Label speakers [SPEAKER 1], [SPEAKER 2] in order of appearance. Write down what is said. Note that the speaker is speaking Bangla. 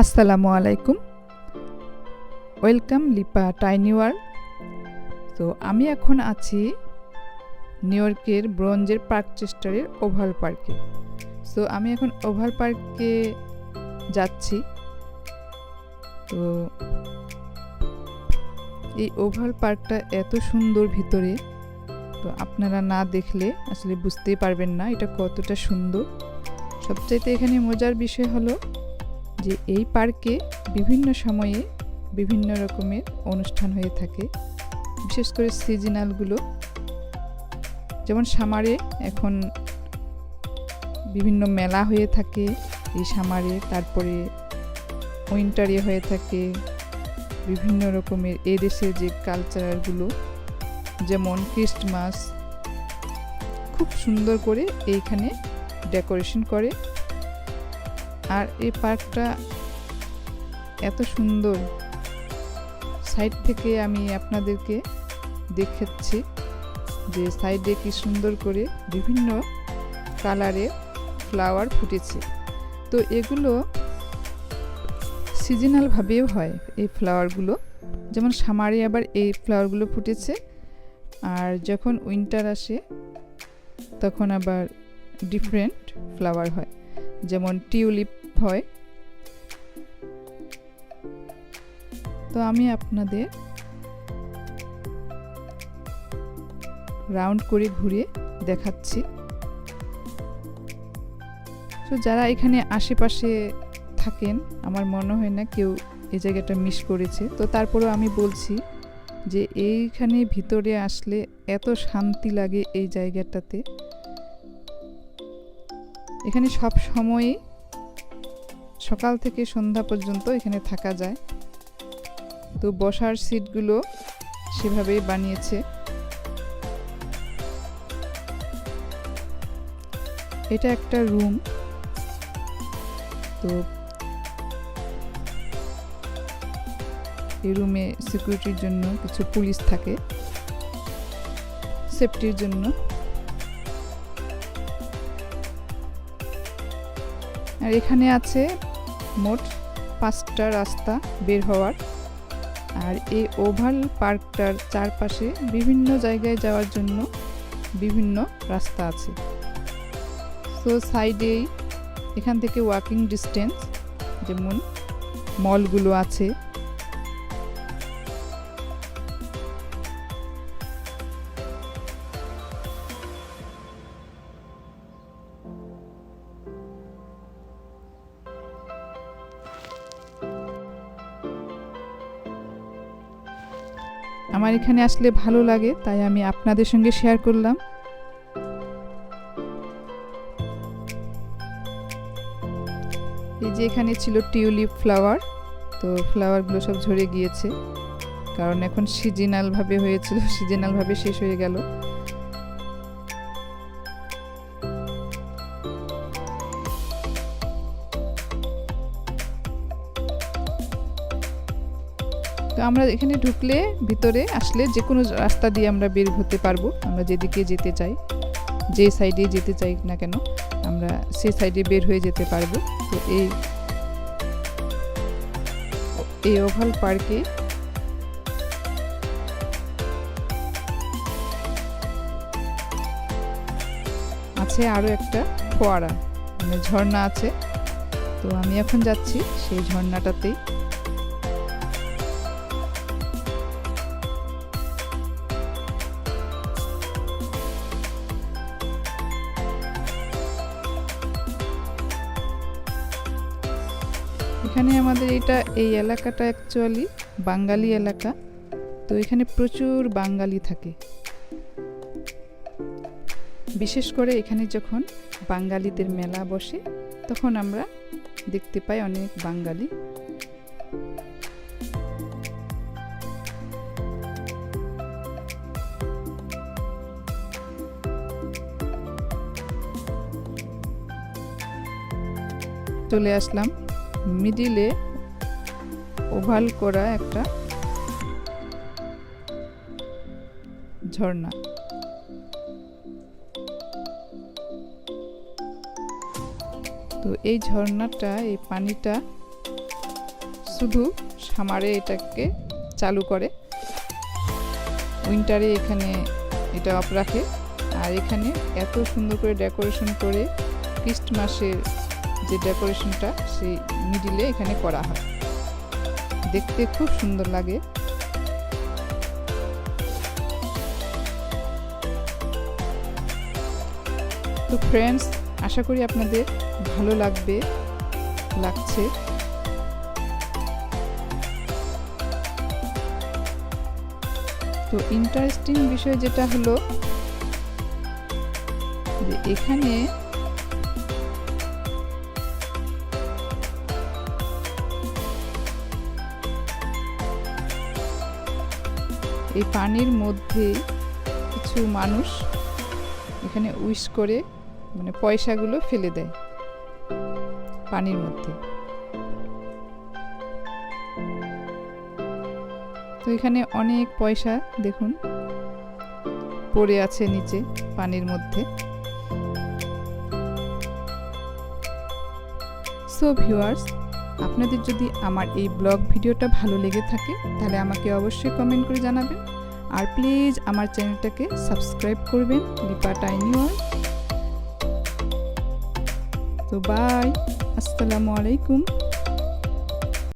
[SPEAKER 1] আসসালামু আলাইকুম, ওয়েলকাম লিপা টাইনি ওয়ার্ল্ড। তো আমি এখন আছি নিউ ইয়র্কের ব্রোঞ্জের পার্কচেস্টারের ওভাল পার্কে। সো আমি এখন ওভাল পার্কে যাচ্ছি। তো এই ওভাল পার্কটা এত সুন্দর ভিতরে, তো আপনারা না দেখলে আসলে বুঝতেই পারবেন না এটা কতটা সুন্দর। সবচাইতে এখানে মজার বিষয় হলো যে এই পার্কে বিভিন্ন সময়ে বিভিন্ন রকমের অনুষ্ঠান হয়ে থাকে, বিশেষ করে সিজনালগুলো। যেমন সামারে এখন বিভিন্ন মেলা হয়ে থাকে এই সামারে, তারপরে উইন্টারে হয়ে থাকে বিভিন্ন রকমের এদেশের যে কালচারগুলো, যেমন ক্রিসমাস খুব সুন্দর করে এইখানে ডেকোরেশন করে। আর এই পার্কটা এত সুন্দর, সাইড থেকে আমি আপনাদেরকে দেখাচ্ছি যে সাইডে কি সুন্দর করে বিভিন্ন কালারের ফ্লাওয়ার ফুটেছে। তো এগুলো সিজনালভাবেও হয় এই ফ্লাওয়ারগুলো, যেমন সামারে আবার এই ফ্লাওয়ারগুলো ফুটেছে, আর যখন উইন্টার আসে তখন আবার ডিফারেন্ট ফ্লাওয়ার হয়, যেমন টিউলিপ হয়। তো আমি আপনাদের রাউন্ড করে ঘুরে দেখাচ্ছি। তো যারা এখানে আশেপাশে থাকেন, আমার মনে হয় না কেউ এই জায়গাটা মিস করেছে। তো তারপরেও আমি বলছি যে এইখানে ভিতরে আসলে এত শান্তি লাগে এই জায়গাটাতে। এখানে সব সময়ই সকাল থেকে সন্ধ্যা পর্যন্ত এখানে থাকা যায়। তো বসার সিটগুলো সেভাবেই বানিয়েছে। এটা একটা রুম। তো এই রুমে সিকিউরিটির জন্য কিছু পুলিশ থাকে, সেফটির জন্য। আর এখানে আছে মোট 5টা রাস্তা বের হওয়ার। আর এই ওভাল পার্কটার চারপাশে বিভিন্ন জায়গায় যাওয়ার জন্য বিভিন্ন রাস্তা আছে। তো সাইডেই এখান থেকে ওয়াকিং ডিস্টেন্স, যেমন মলগুলো আছে। আমার এখানে আসলে ভালো লাগে, তাই আমি আপনাদের সঙ্গে শেয়ার করলাম। এই যে এখানে ছিল টিউলিপ ফ্লাওয়ার, তো ফ্লাওয়ারগুলো সব ঝরে গিয়েছে, কারণ এখন সিজনালভাবে হয়েছিল, সিজনালভাবে শেষ হয়ে গেল। তো আমরা এখানে ঢুকলে, ভিতরে আসলে যে কোনো রাস্তা দিয়ে আমরা বের হতে পারবো। আমরা যেদিকে যেতে চাই, যে সাইডে যেতে চাই না কেন, আমরা সেই সাইডে বের হয়ে যেতে পারবো। তো এই ওভাল পার্কে আছে আরও একটা ফোয়ারা, মানে ঝর্ণা আছে। তো আমি এখন যাচ্ছি সেই ঝর্ণাটাতেই। এখানে আমাদের এই এলাকাটা অ্যাকচুয়ালি বাঙালি এলাকা। তো এখানে প্রচুর বাঙালি থাকে, বিশেষ করে এখানে যখন বাঙালিদের মেলা বসে তখন আমরা দেখতে পাই অনেক বাঙালি। চলে আসলাম মিডিলে ওভাল করা একটা ঝর্ণা। তো এই ঝর্ণাটা, এই পানিটা শুধু সামারে এটাকে চালু করে, উইন্টারে এখানে এটা অফ রাখে। আর এখানে এত সুন্দর করে ডেকোরেশন করে ক্রিসমাসের যে ডেকোরেশনটা সেই মিডিলে এখানে করা হয়, দেখতে খুব সুন্দর লাগে। তো ফ্রেন্ডস, আশা করি আপনাদের ভালো লাগছে। তো ইন্টারেস্টিং বিষয় যেটা হলো যে এখানে এই পানির মধ্যে কিছু মানুষ এখানে উইশ করে মানে পয়সাগুলো ফেলে দেয় পানির মধ্যে। তো এখানে অনেক পয়সা দেখুন পড়ে আছে নিচে পানির মধ্যে। সো ভিউয়ার্স, আপনাদের যদি আমার এই ব্লগ ভিডিওটা ভালো লেগে থাকে তাহলে আমাকে অবশ্যই কমেন্ট করে জানাবেন। আর প্লিজ আমার চ্যানেলটাকে সাবস্ক্রাইব করবেন, লিপা টাইনি ওয়ার্ল্ড। তো বাই, আসসালামু আলাইকুম।